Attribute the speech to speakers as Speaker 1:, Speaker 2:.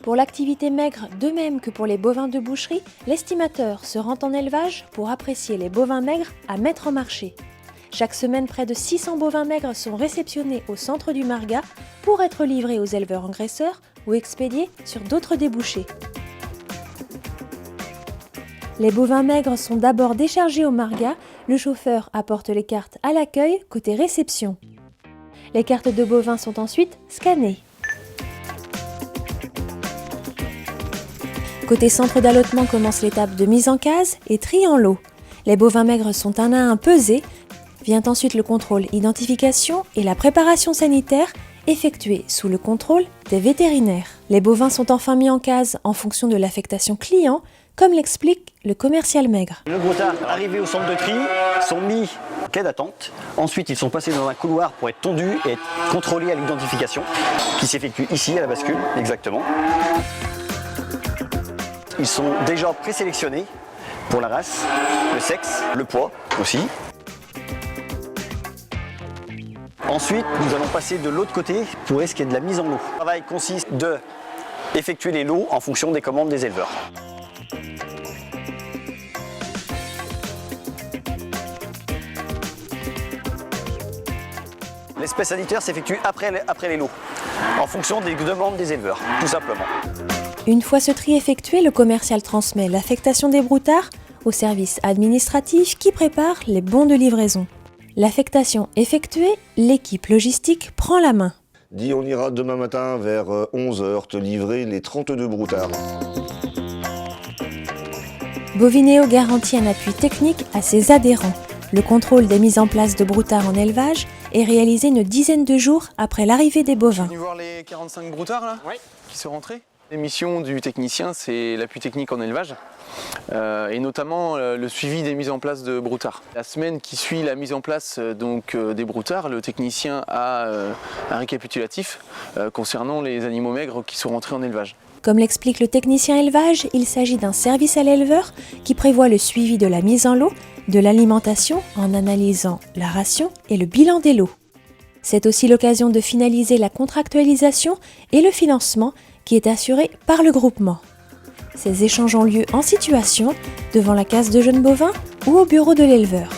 Speaker 1: Pour l'activité maigre, de même que pour les bovins de boucherie, l'estimateur se rend en élevage pour apprécier les bovins maigres à mettre en marché. Chaque semaine, près de 600 bovins maigres sont réceptionnés au centre du Marga pour être livrés aux éleveurs engraisseurs ou expédiés sur d'autres débouchés. Les bovins maigres sont d'abord déchargés au Marga, le chauffeur apporte les cartes à l'accueil côté réception. Les cartes de bovins sont ensuite scannées. Côté centre d'allotement commence l'étape de mise en case et tri en lot. Les bovins maigres sont un à un pesés. Vient ensuite le contrôle identification et la préparation sanitaire effectuée sous le contrôle des vétérinaires. Les bovins sont enfin mis en case en fonction de l'affectation client, comme l'explique le commercial maigre.
Speaker 2: Les broutards arrivés au centre de tri sont mis en quai d'attente. Ensuite, ils sont passés dans un couloir pour être tondus et être contrôlés à l'identification, qui s'effectue ici à la bascule, exactement. Ils sont déjà présélectionnés pour la race, le sexe, le poids aussi. Ensuite, nous allons passer de l'autre côté pour ce qui est de la mise en lot. Le travail consiste de effectuer les lots en fonction des commandes des éleveurs. L'espèce sanitaire s'effectue après les lots, en fonction des demandes des éleveurs, tout simplement.
Speaker 1: Une fois ce tri effectué, le commercial transmet l'affectation des broutards au service administratif qui prépare les bons de livraison. L'affectation effectuée, l'équipe logistique prend la main.
Speaker 3: Dis, on ira demain matin vers 11 h te livrer les 32 broutards.
Speaker 1: Bovinéo garantit un appui technique à ses adhérents. Le contrôle des mises en place de broutards en élevage est réalisé une dizaine de jours après l'arrivée des bovins.
Speaker 4: Tu es venu voir les 45 broutards là, oui, qui sont rentrés. La mission du technicien, c'est l'appui technique en élevage et notamment le suivi des mises en place de broutards. La semaine qui suit la mise en place des broutards, le technicien a un récapitulatif concernant les animaux maigres qui sont rentrés en élevage.
Speaker 1: Comme l'explique le technicien élevage, il s'agit d'un service à l'éleveur qui prévoit le suivi de la mise en lot, de l'alimentation en analysant la ration et le bilan des lots. C'est aussi l'occasion de finaliser la contractualisation et le financement qui est assuré par le groupement. Ces échanges ont lieu en situation, devant la case de jeunes bovins ou au bureau de l'éleveur.